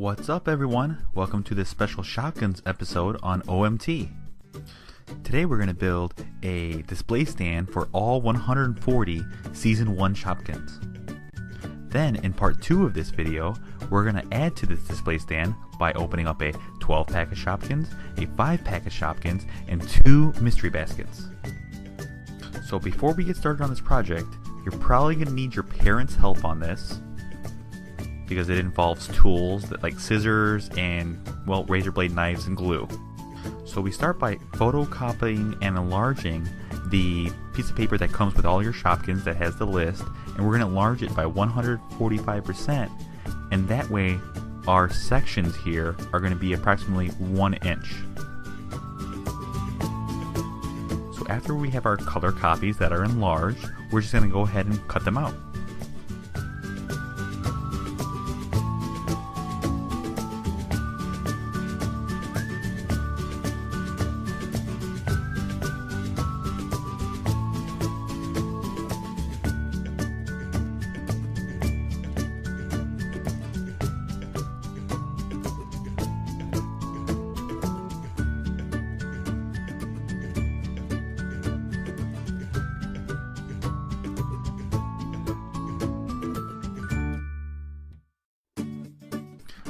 What's up, everyone? Welcome to this special Shopkins episode on OMT. Today we're going to build a display stand for all 140 Season 1 Shopkins. Then, in part 2 of this video, we're going to add to this display stand by opening up a 12-pack of Shopkins, a 5-pack of Shopkins, and 2 mystery baskets. So before we get started on this project, you're probably going to need your parents' help on this, because it involves tools like scissors and, well, razor blade knives and glue. So we start by photocopying and enlarging the piece of paper that comes with all your Shopkins that has the list, and we're going to enlarge it by 145%, and that way our sections here are going to be approximately 1 inch. So after we have our color copies that are enlarged, we're just going to go ahead and cut them out.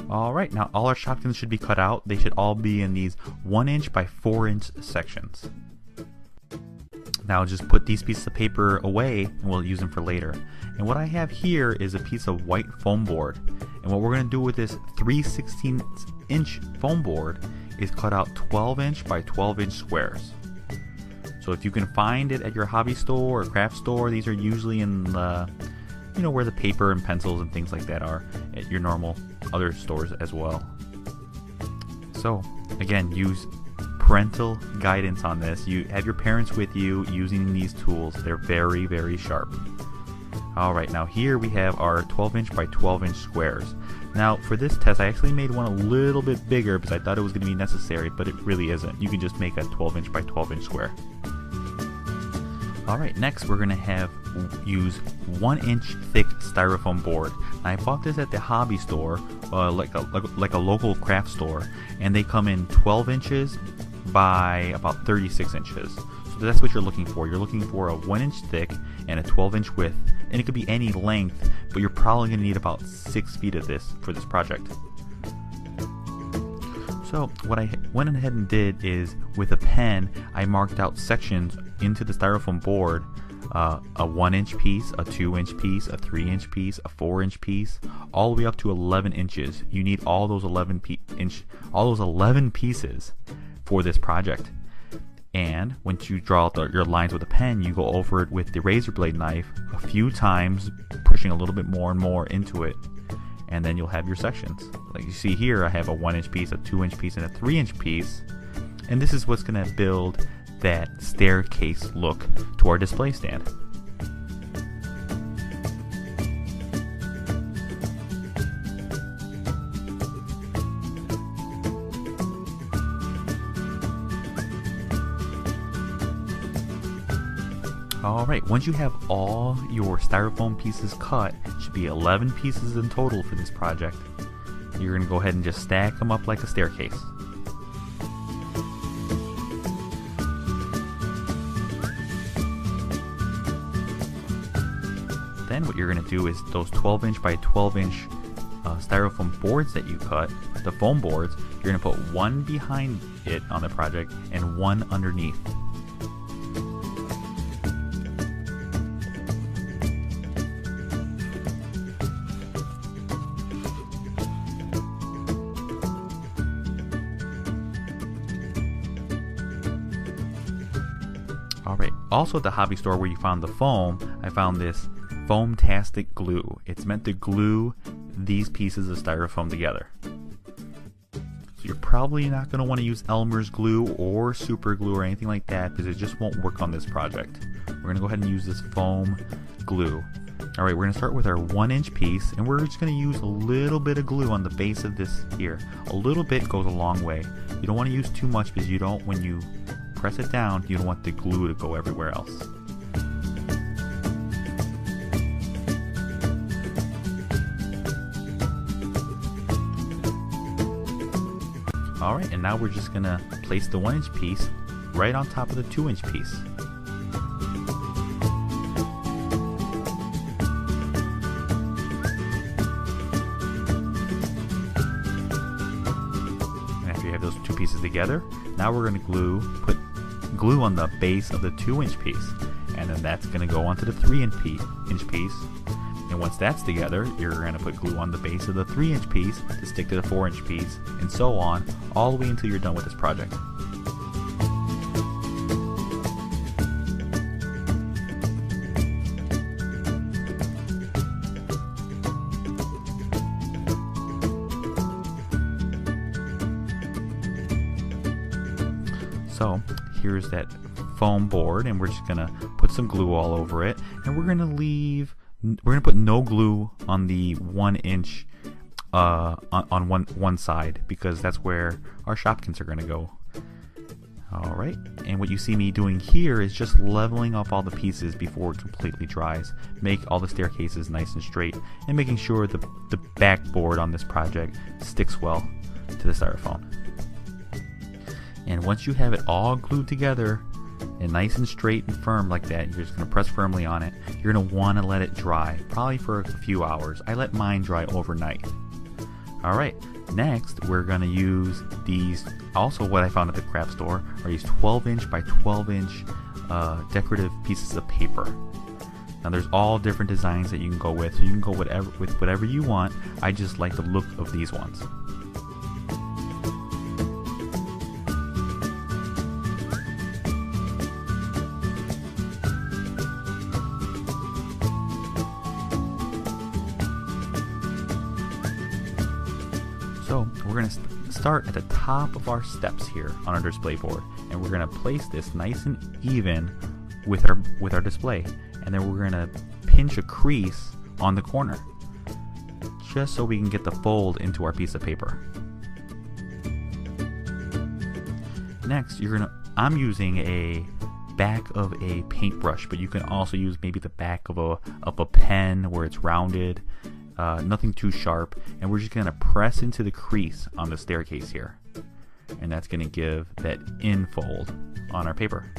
Alright, now all our Shopkins should be cut out. They should all be in these 1 inch by 4 inch sections. Now just put these pieces of paper away and we'll use them for later. And what I have here is a piece of white foam board. And what we're going to do with this 3/16 inch foam board is cut out 12 inch by 12 inch squares. So if you can find it at your hobby store or craft store, these are usually in the, where the paper and pencils and things like that are at your normal other stores as well. So again, use parental guidance on this. You have your parents with you using these tools. They're very, very sharp. Alright, now here we have our 12 inch by 12 inch squares. Now for this test I actually made one a little bit bigger because I thought it was going to be necessary, but it really isn't. You can just make a 12 inch by 12 inch square. Alright, next we're going to use 1 inch thick styrofoam board. Now, I bought this at the hobby store, like a local craft store, and they come in 12 inches by about 36 inches. So that's what you're looking for. You're looking for a 1 inch thick and a 12 inch width, and it could be any length, but you're probably going to need about 6 feet of this for this project. So what I went ahead and did is, with a pen, I marked out sections into the styrofoam board, a 1 inch piece, a 2 inch piece, a 3 inch piece, a 4 inch piece, all the way up to 11 inches. You need all those 11 pieces for this project. And once you draw out your lines with a pen, you go over it with the razor blade knife a few times, pushing a little bit more and more into it. And then you'll have your sections. Like you see here, I have a 1 inch piece, a 2 inch piece, and a 3 inch piece. And this is what's going to build that staircase look to our display stand. Alright, once you have all your styrofoam pieces cut, it should be 11 pieces in total for this project. You're going to go ahead and just stack them up like a staircase. Then what you're going to do is those 12 inch by 12 inch styrofoam boards that you cut, the foam boards, you're going to put one behind it on the project and one underneath. Alright, also at the hobby store where you found the foam, I found this Foamtastic glue. It's meant to glue these pieces of styrofoam together. So you're probably not going to want to use Elmer's glue or super glue or anything like that, because it just won't work on this project. We're going to go ahead and use this foam glue. Alright, we're going to start with our 1 inch piece, and we're just going to use a little bit of glue on the base of this here. A little bit goes a long way. You don't want to use too much, because you don't, when you press it down, you don't want the glue to go everywhere else. Alright, and now we're just going to place the 1-inch piece right on top of the 2-inch piece. And after you have those two pieces together, now we're going to put glue on the base of the 2-inch piece. And then that's going to go onto the 3-inch piece. And once that's together, you're going to put glue on the base of the 3-inch piece to stick to the 4-inch piece, and so on, all the way until you're done with this project. So here's that foam board, and we're just going to put some glue all over it, and we're going to put no glue on the 1-inch on one side, because that's where our Shopkins are going to go. Alright, and what you see me doing here is just leveling off all the pieces before it completely dries. Make all the staircases nice and straight, and making sure the backboard on this project sticks well to the styrofoam. And once you have it all glued together and nice and straight and firm like that, you're just going to press firmly on it. You're going to want to let it dry, probably for a few hours. I let mine dry overnight. Alright, next we're going to use these, also what I found at the craft store, are these 12-inch by 12-inch decorative pieces of paper. Now there's all different designs that you can go with, so you can go with whatever you want. I just like the look of these ones. So we're going to start at the top of our steps here on our display board, and we're going to place this nice and even with our display, and then we're going to pinch a crease on the corner just so we can get the fold into our piece of paper. Next, I'm using a back of a paintbrush, but you can also use maybe the back of a pen where it's rounded. Nothing too sharp, and we're just going to press into the crease on the staircase here, and that's going to give that infold on our paper.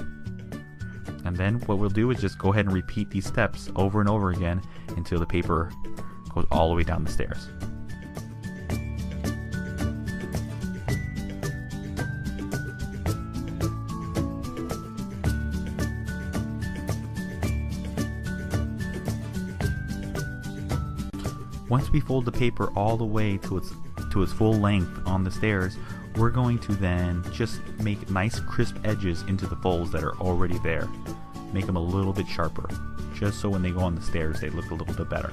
And then what we'll do is just go ahead and repeat these steps over and over again until the paper goes all the way down the stairs. Once we fold the paper all the way to its full length on the stairs, we're going to then just make nice crisp edges into the folds that are already there. Make them a little bit sharper, just so when they go on the stairs they look a little bit better.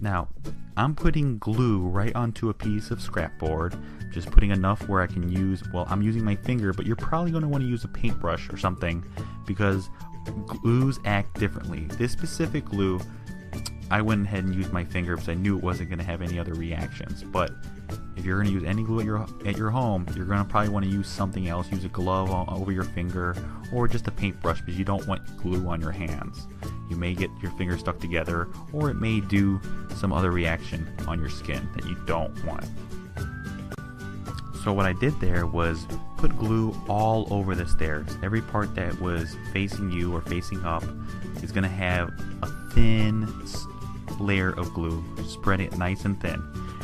Now, I'm putting glue right onto a piece of scrap board, just putting enough where I can use, well, I'm using my finger, but you're probably going to want to use a paintbrush or something, because glues act differently. This specific glue, I went ahead and used my finger because I knew it wasn't going to have any other reactions. But if you're going to use any glue at your home, you're going to probably want to use something else. Use a glove over your finger, or just a paintbrush, because you don't want glue on your hands. You may get your fingers stuck together, or it may do some other reaction on your skin that you don't want. So what I did there was put glue all over the stairs. Every part that was facing you or facing up is going to have a thin layer of glue. Spread it nice and thin.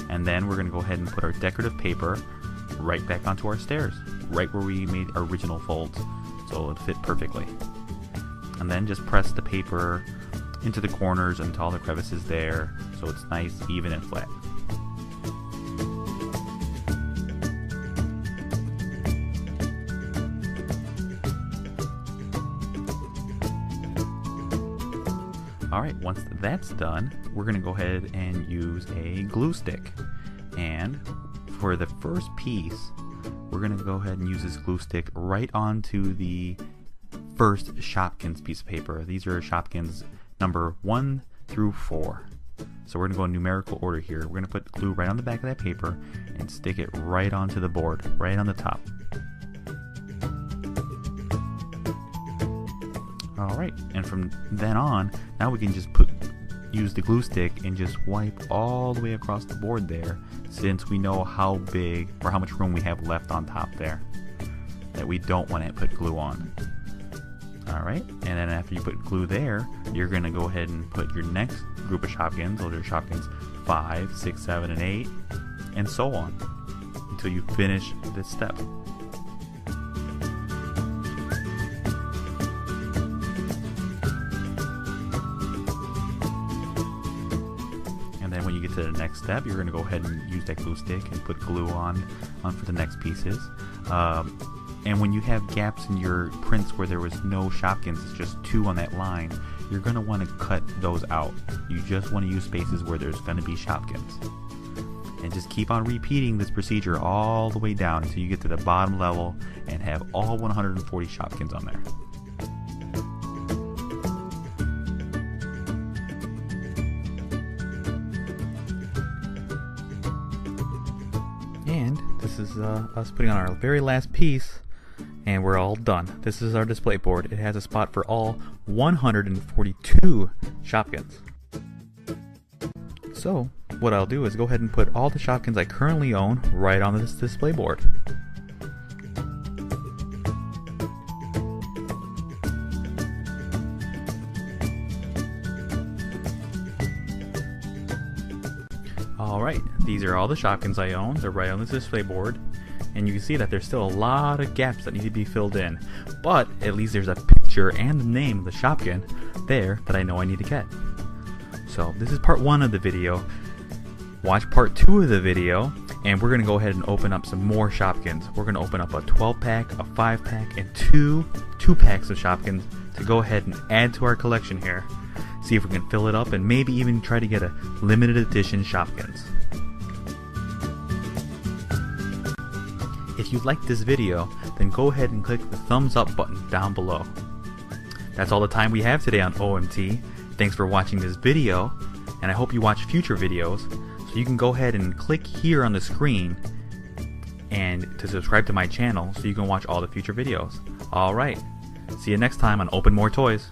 And then we're going to go ahead and put our decorative paper right back onto our stairs, right where we made our original folds, so it'll fit perfectly. And then just press the paper into the corners until all the crevices there, so it's nice, even, and flat. once that's done, we're going to go ahead and use a glue stick. And for the first piece, we're going to go ahead and use this glue stick right onto the first Shopkins piece of paper. These are Shopkins number 1 through 4. So we're going to go in numerical order here. We're going to put glue right on the back of that paper and stick it right onto the board, right on the top. Alright, and from then on, now we can just use the glue stick and just wipe all the way across the board there, since we know how big or how much room we have left on top there that we don't want to put glue on. Alright, and then after you put glue there, you're going to go ahead and put your next group of Shopkins. Those are Shopkins 5, 6, 7, and 8, and so on, until you finish this step. And then when you get to the next step, you're going to go ahead and use that glue stick and put glue on for the next pieces. And when you have gaps in your prints where there was no Shopkins, it's just 2 on that line, you're going to want to cut those out. You just want to use spaces where there's going to be Shopkins. And just keep on repeating this procedure all the way down until you get to the bottom level and have all 140 Shopkins on there. And this is us putting on our very last piece, and we're all done. This is our display board. It has a spot for all 142 Shopkins. So what I'll do is go ahead and put all the Shopkins I currently own right on this display board. Alright, these are all the Shopkins I own. They're right on this display board. And you can see that there's still a lot of gaps that need to be filled in. But at least there's a picture and the name of the Shopkin there that I know I need to get. So this is part 1 of the video. Watch part 2 of the video, and we're going to go ahead and open up some more Shopkins. We're going to open up a 12-pack, a 5-pack, and two 2-packs of Shopkins to go ahead and add to our collection here. See if we can fill it up and maybe even try to get a limited edition Shopkins. If you liked this video, then go ahead and click the thumbs up button down below. That's all the time we have today on OMT. Thanks for watching this video, and I hope you watch future videos. So you can go ahead and click here on the screen and to subscribe to my channel so you can watch all the future videos. Alright, see you next time on Open More Toys.